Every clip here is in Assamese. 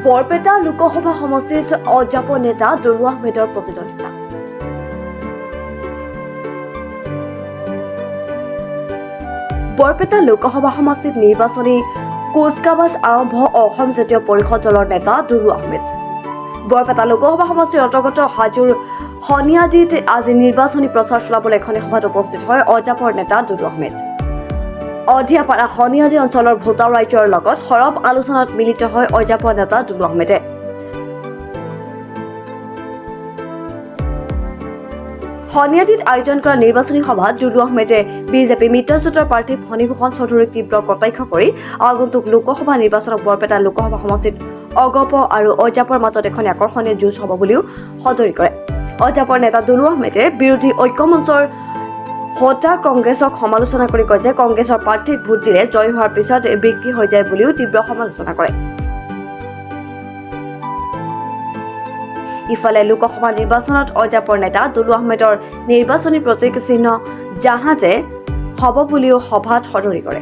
বৰপেটা লোকসভা সমষ্টিৰ অজাপ নেতা দুলু আহমেদৰ প্ৰতিদ্বন্দ্বিতা। বৰপেটা লোকসভা সমষ্টিত নিৰ্বাচনী কুচকাৱাজ আৰম্ভ অসম জাতীয় পৰিষদ দলৰ নেতা দুলু আহমেদ। বৰপেটা লোকসভা সমষ্টিৰ অন্তৰ্গত হাজোৰ সনিয়াদিত আজি নিৰ্বাচনী প্ৰচাৰ চলাবলৈ এখন সভাত উপস্থিত হয় অজাপৰ নেতা দুলু আহমেদ। অধিয়াপাৰা সনিয়াদি অঞ্চলৰ ভোটাৰ ৰাইজৰ লগত সৰব আলোচনাত মিলিত হয় অজাপৰ নেতা দুলু আহমেদে। সনিয়াদিত আয়োজন কৰা নিৰ্বাচনী সভাত দুলু আহমেদে বিজেপি মিত্ৰজোঁটৰ প্ৰাৰ্থী ফণীভূষণ চৌধুৰীক তীব্ৰ কটাক্ষ কৰি আগন্তুক লোকসভা নিৰ্বাচনত বৰপেটা লোকসভা সমষ্টিত অগপ আৰু অজাপৰ মাজত এখন আকৰ্ষণীয় যুঁজ হ'ব বুলিও সদৰি কৰে। অজাপৰ নেতা দুলু আহমেদে বিৰোধী ঐক্যমঞ্চৰ হতা কংগ্ৰেছক সমালোচনা কৰি কয় যে কংগ্ৰেছৰ প্ৰাৰ্থীক ভোট দিলে জয়ী হোৱাৰ পিছত বিক্ৰী হৈ যায় বুলিও তীব্ৰ সমালোচনা কৰে। ইফালে লোকসভা নিৰ্বাচনত অজাপৰ নেতা দুলু আহমেদৰ নিৰ্বাচনী প্ৰতীক চিহ্ন জাহাজে হ'ব বুলিও সভাত সদৰি কৰে।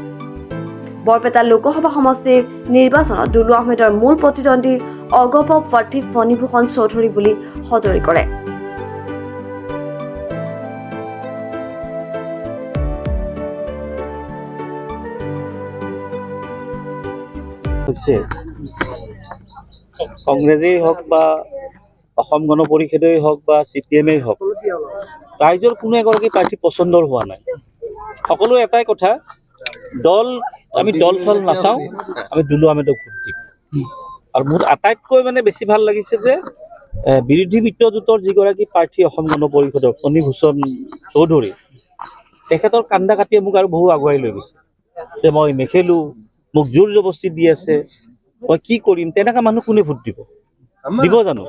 বৰপেটা লোকসভা সমষ্টিৰ নিৰ্বাচনত দুলু আহমেদৰ মূল প্ৰতিদ্বন্দ্বী অগপ প্ৰাৰ্থী ফণীভূষণ চৌধুৰী বুলি সদৰি কৰে। কংগ্ৰেছেই হওক বা অসম গণ পৰিষদেই হওক বা CPM-এই হওক, ৰাইজৰ কোনো এগৰাকী প্ৰাৰ্থী পচন্দৰ হোৱা নাই। সকলো এটাই কথা, আমি দল চল নাচাওঁ, আমি দুলু আহমেদক ভোট দিম। আৰু মোৰ আটাইতকৈ বেছি ভাল লাগিছে যে বিৰোধী মিত্ৰজোঁটৰ যিগৰাকী প্ৰাৰ্থী অসম গণ পৰিষদৰ ফণীভূষণ চৌধুৰী, তেখেতৰ কান্দা কাটিয়ে মোক আৰু বহু আগুৱাই লৈ গৈছে যে মই নেখেলোঁ, মোক জোৰ জবস্তি দি আছে, মই কি কৰিম। তেনেকুৱা মানুহ কোনে ভোট দিব জানো?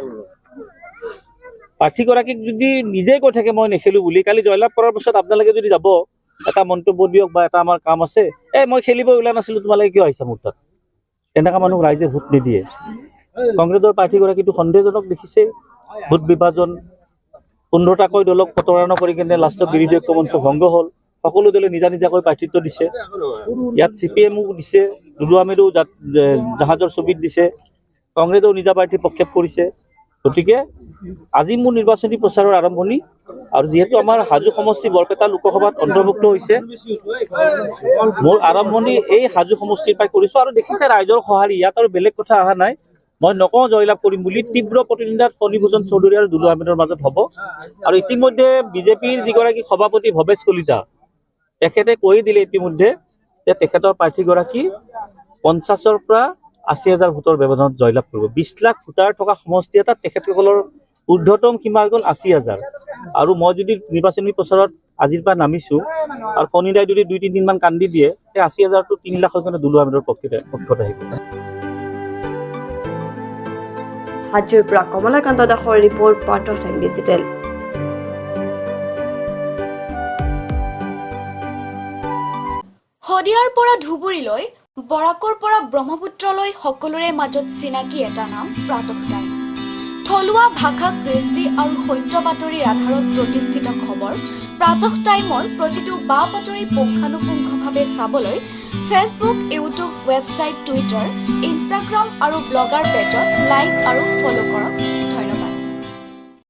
প্ৰাৰ্থীগৰাকীক যদি নিজে কৈ থাকে মই নেখেলোঁ বুলি, কালি জয়লাভ কৰাৰ পিছত আপোনালোকে যদি যাব এটা মন্তব্য দিয়ক বা এটা আমাৰ কাম আছে, মই খেলিব ওলোৱা নাছিলোঁ, তোমালোকে কিয় আহিছা মোৰ তাত, তেনেকুৱা মানুহ ৰাইজে ভোট নিদিয়ে। কংগ্ৰেছৰ প্ৰাৰ্থীগৰাকীটো সন্দেহজনক দেখিছে, ভোট বিভাজন 15টাকৈ দলক প্ৰতাৰণা কৰি কিনে লাষ্টত বিৰোধী ঐক্যমঞ্চ ভংগ হ'ল। সকলো দলে নিজা নিজাকৈ প্ৰাৰ্থিত্ব দিছে। ইয়াত CPM-ও দিছে, দুলু আহমেদো জাহাজৰ ছবিত দিছে, কংগ্ৰেছেও নিজা প্ৰাৰ্থী প্ৰক্ষেপ কৰিছে। গতিকে আজি মোৰ নিৰ্বাচনী প্ৰচাৰৰ আৰম্ভণি, আৰু যিহেতু আমাৰ হাজো সমষ্টি বৰপেটা লোকসভাত অন্তৰ্ভুক্ত হৈছে, মোৰ আৰম্ভণি এই হাজো সমষ্টিৰ পৰাই কৰিছোঁ। আৰু দেখিছে ৰাইজৰ সঁহাৰি, ইয়াত আৰু বেলেগ কথা অহা নাই। মই নকওঁ জয়লাভ কৰিম বুলি, তীব্ৰ প্ৰতিদ্বন্দ্বিতাত ফণীভূষণ চৌধুৰী আৰু দুলু আহমেদৰ মাজত হ'ব। আৰু ইতিমধ্যে বিজেপিৰ যিগৰাকী সভাপতি ভৱেশ কলিতা, তেখেতে কৈ দিলে ইতিমধ্যে যে তেখেতৰ প্ৰাৰ্থীগৰাকী 50,000-ৰ পৰা 80,000 ভোটৰ ব্যৱধানত জয়লাভ কৰিব। 20 লাখ ভোটাৰ থকা সমষ্টি এটাত তেখেতসকলৰ ঊৰ্ধ্বতম সীমা হৈ গ'ল 80,000। আৰু মই যদি নিৰ্বাচনী প্ৰচাৰত আজিৰ পৰা নামিছোঁ আৰু ফণীদাই যদি 2-3 দিনমান কান্দি দিয়ে, সেই 80,000টো 3 লাখ হৈ কিনে দুলু আহমেদৰ পক্ষত আহিব। হাজোৰ পৰা কমলাকান্ত দাসৰ report, part of time digital. শদিয়াৰ পৰা ধুবুৰীলৈ, বৰাকৰ পৰা ব্ৰহ্মপুত্ৰলৈ সকলোৰে মাজত চিনাকি এটা নাম প্ৰাতঃ টাইম। থলুৱা ভাষা, কৃষ্টি আৰু সত্য বাতৰিৰ আধাৰত প্ৰতিষ্ঠিত খবৰ প্ৰাতঃ টাইমৰ প্ৰতিটো বা বাতৰি পুংখানুপুংখভাৱে চাবলৈ Facebook, YouTube, website, Twitter, Instagram আৰু ব্লগাৰ পেজত লাইক আৰু ফ'ল' কৰক।